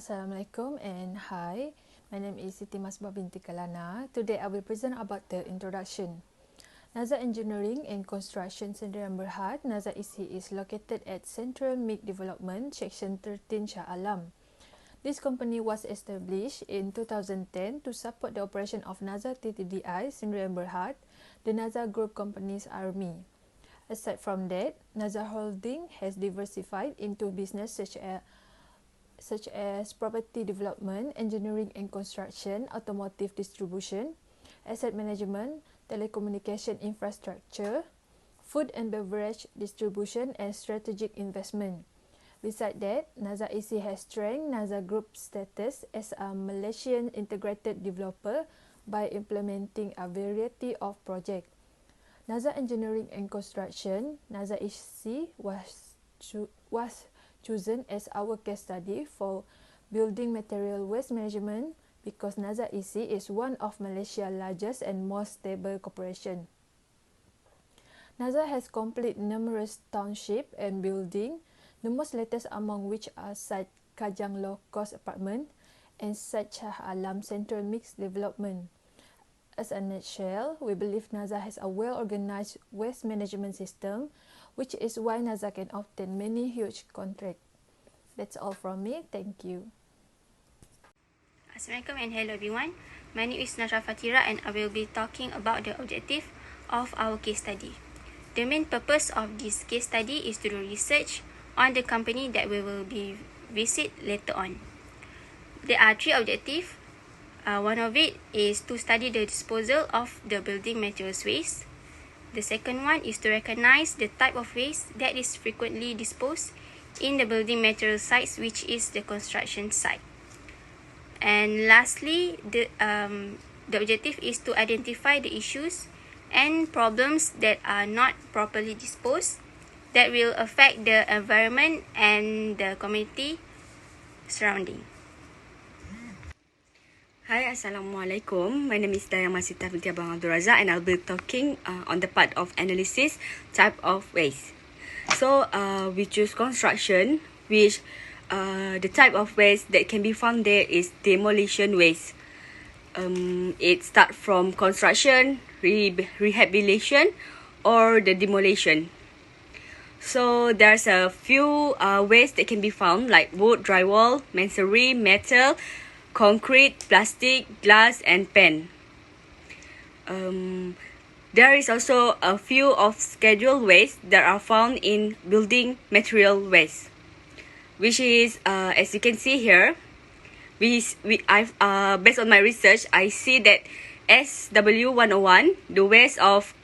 Assalamualaikum and hi. My name is Siti Masbah binti Kalana. Today I will present about the introduction. Nazar Engineering and Construction Sdn Berhad, Nazar EC is located at Central Mid Development, Section 13 Shah Alam. This company was established in 2010 to support the operation of Nazar TTDI Sdn Berhad, the Nazar Group Company's army. Aside from that, Nazar Holding has diversified into business such as property development, engineering and construction, automotive distribution, asset management, telecommunication infrastructure, food and beverage distribution, and strategic investment. Besides that, Nazar EC has strengthened Nazar Group status as a Malaysian integrated developer by implementing a variety of projects. Nazar Engineering and Construction, Nazar EC was chosen as our case study for building material waste management because Nazar EC is one of Malaysia's largest and most stable corporation. Nazar has completed numerous townships and buildings, the most latest among which are site Kajang Low Cost Apartment and site Shah Alam Central Mixed Development. As a nutshell, we believe Nazar has a well-organized waste management system, which is why Nazar can obtain many huge contracts. That's all from me. Thank you. Assalamualaikum and hello everyone. My name is Najra Fatira and I will be talking about the objective of our case study. The main purpose of this case study is to do research on the company that we will be visit later on. There are three objectives. One of it is to study the disposal of the building materials waste. The second one is to recognize the type of waste that is frequently disposed in the building material sites, which is the construction site. And lastly, the objective is to identify the issues and problems that are not properly disposed that will affect the environment and the community surrounding. Hi, Assalamualaikum. My name is Dayang Masita binti Abang Abdul Razak and I'll be talking on the part of analysis type of waste. So, we choose construction, which the type of waste that can be found there is demolition waste. It starts from construction, rehabilitation, or the demolition. So, there's a few waste that can be found like wood, drywall, masonry, metal, concrete, plastic, glass, and pen. There is also a few of scheduled waste that are found in building material waste, which is as you can see here. I've based on my research, I see that SW101, the waste of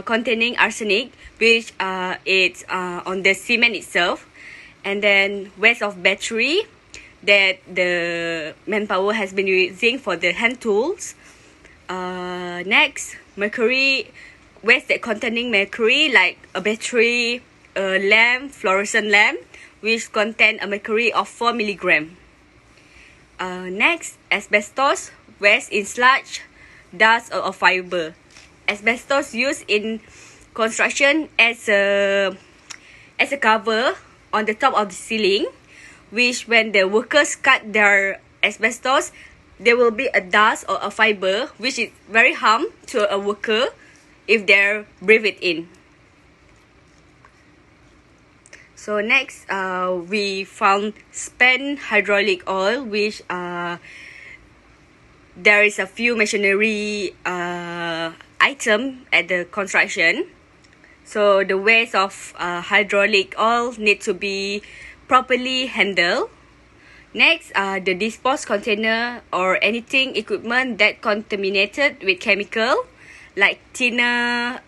containing arsenic, which it's on the cement itself, and then waste of battery that the manpower has been using for the hand tools. Next, mercury, waste that containing mercury like a battery, a lamp, fluorescent lamp, which contain a mercury of 4 mg. Next, asbestos, waste in sludge, dust or fiber. Asbestos used in construction as a cover on the top of the ceiling, which when the workers cut their asbestos, there will be a dust or a fiber which is very harm to a worker if they breathe it in. So next, we found spent hydraulic oil, which there is a few machinery item at the construction. So the waste of hydraulic oil need to be properly handled. Next, the disposed container or anything equipment that contaminated with chemical like thinner,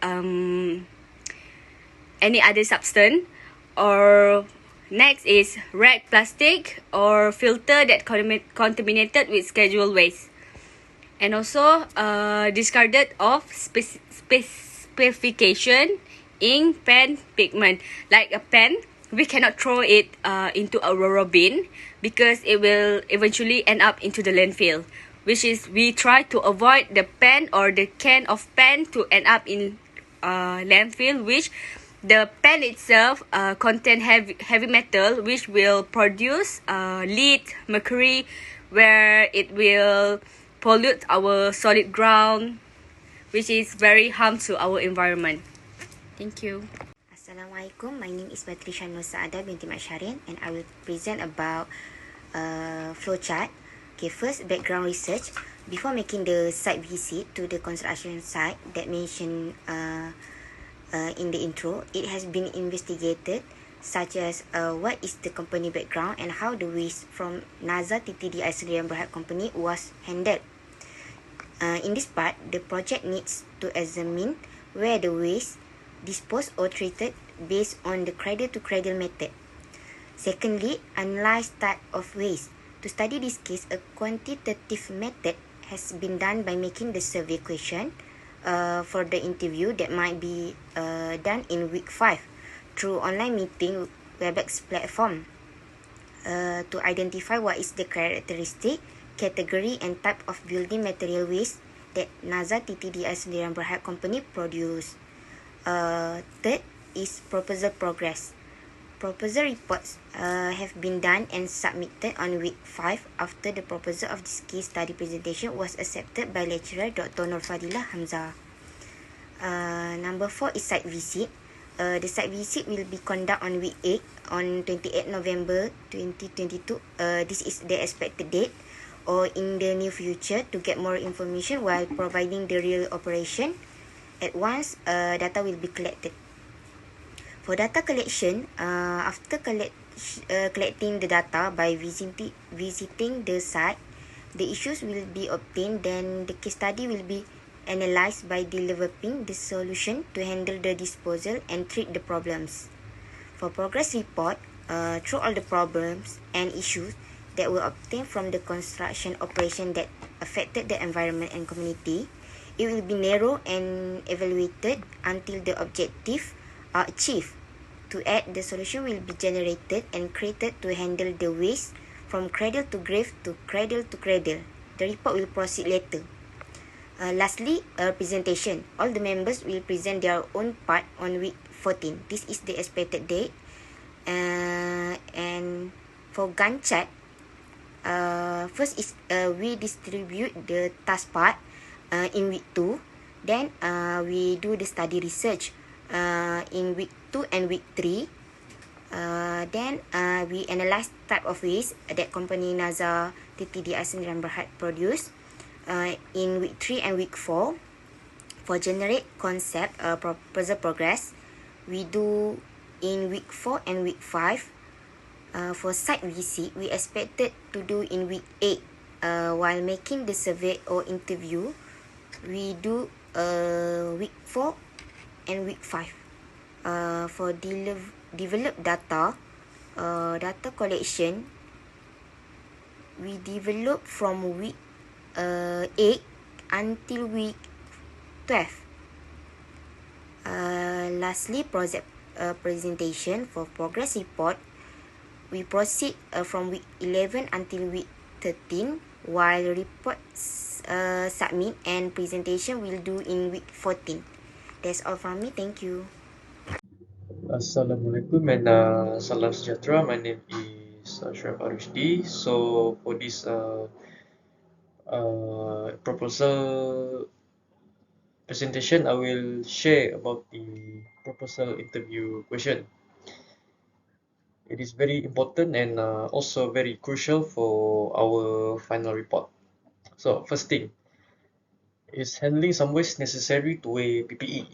any other substance. Or next is red plastic or filter that contaminated with scheduled waste. And also discarded of specification ink, pen, pigment. Like a pen, we cannot throw it into a RoRo bin because it will eventually end up into the landfill, which is we try to avoid the pen or the can of pen to end up in landfill, which the pan itself contain heavy metal, which will produce lead, mercury, where it will pollute our solid ground, which is very harm to our environment. Thank you. Assalamualaikum. My name is Batrisha Nur Saada binti Mat Syarian, and I will present about flowchart. Okay, first background research. Before making the site visit to the construction site that mentioned in the intro, it has been investigated, such as what is the company background and how the waste from NASA TTDI Sdn Bhd company was handled. In this part, the project needs to examine where the waste disposed or treated based on the cradle-to-cradle method. Secondly, analyze type of waste. To study this case, a quantitative method has been done by making the survey question for the interview that might be done in week 5 through online meeting Webex platform to identify what is the characteristic, category and type of building material waste that NASA TTDI Sdn Bhd company produce. Third is proposal progress. Proposal reports have been done and submitted on week 5 after the proposal of this case study presentation was accepted by lecturer Dr. Nur Fadilah Hamzah. Number 4 is site visit. The site visit will be conducted on week 8 on 28 November 2022. This is the expected date or in the near future to get more information while providing the real operation. At once, data will be collected. For data collection, after collecting the data by visiting the site, the issues will be obtained. Then the case study will be analyzed by developing the solution to handle the disposal and treat the problems. For progress report, through all the problems and issues that were obtained from the construction operation that affected the environment and community, it will be narrowed and evaluated until the objective are achieved. To add, the solution will be generated and created to handle the waste from cradle to grave to cradle to cradle. The report will proceed later. Lastly, a presentation. All the members will present their own part on week 14. This is the expected date. And for Gantt chart, first is we distribute the task part in week 2. Then we do the study research in week 2 and week 3. Then we analyze type of waste that company NASA TTDI Sdn Bhd produce in week 3 and week 4. For generate concept proposal progress, we do in week 4 and week 5. For site visit, we expected to do in week 8. While making the survey or interview, we do week 4 and week 5. For develop data collection, we develop from week 8 until week 12. Lastly, project presentation. For progress report, we proceed from week 11 until week 13, while reports submit and presentation will do in week 14. That's all from me. Thank you. Assalamualaikum and salam sejahtera. My name is Ashraf Arushdi. So for this proposal presentation, I will share about the proposal interview question. It is very important and also very crucial for our final report. So first thing, is handling some waste necessary to weigh PPE?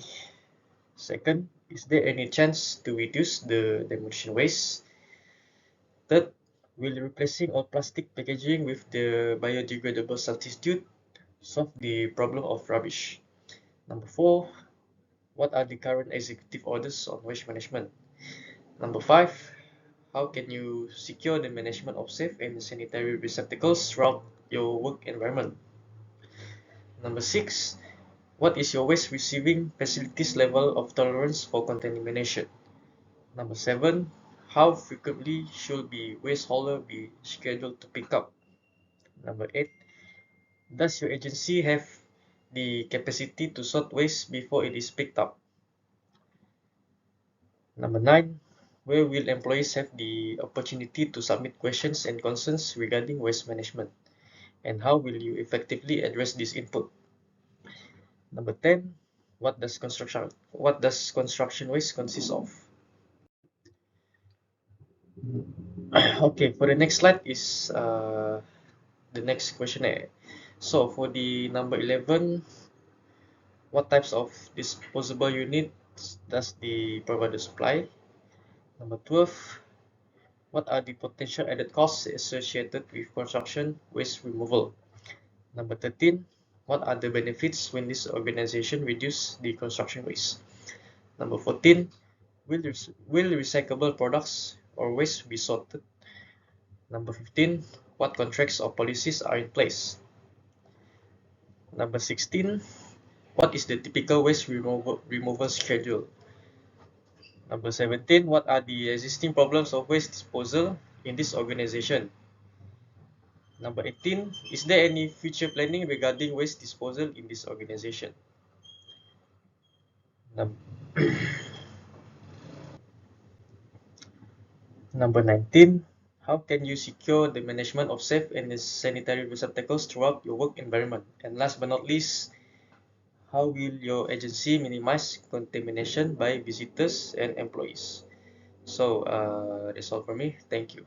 Second, is there any chance to reduce the demolition waste? Third, will replacing all plastic packaging with the biodegradable substitute solve the problem of rubbish? Number 4, what are the current executive orders on waste management? Number 5, how can you secure the management of safe and sanitary receptacles throughout your work environment? Number 6, what is your waste receiving facilities level of tolerance for contamination? Number 7, how frequently should the waste hauler be scheduled to pick up? Number 8, does your agency have the capacity to sort waste before it is picked up? Number 9, where will employees have the opportunity to submit questions and concerns regarding waste management? And how will you effectively address this input? Number 10, what does construction waste consist of? Okay, for the next slide is the next questionnaire. So for the number 11, what types of disposable units does the provider supply? Number 12, what are the potential added costs associated with construction waste removal? Number 13, what are the benefits when this organization reduce the construction waste? Number 14, will recyclable products or waste be sorted? Number 15, what contracts or policies are in place? Number 16, what is the typical waste removal schedule? Number 17, what are the existing problems of waste disposal in this organization? Number 18, is there any future planning regarding waste disposal in this organization? Num- Number 19, how can you secure the management of safe and sanitary receptacles throughout your work environment? And last but not least, how will your agency minimize contamination by visitors and employees? So that's all for me. Thank you.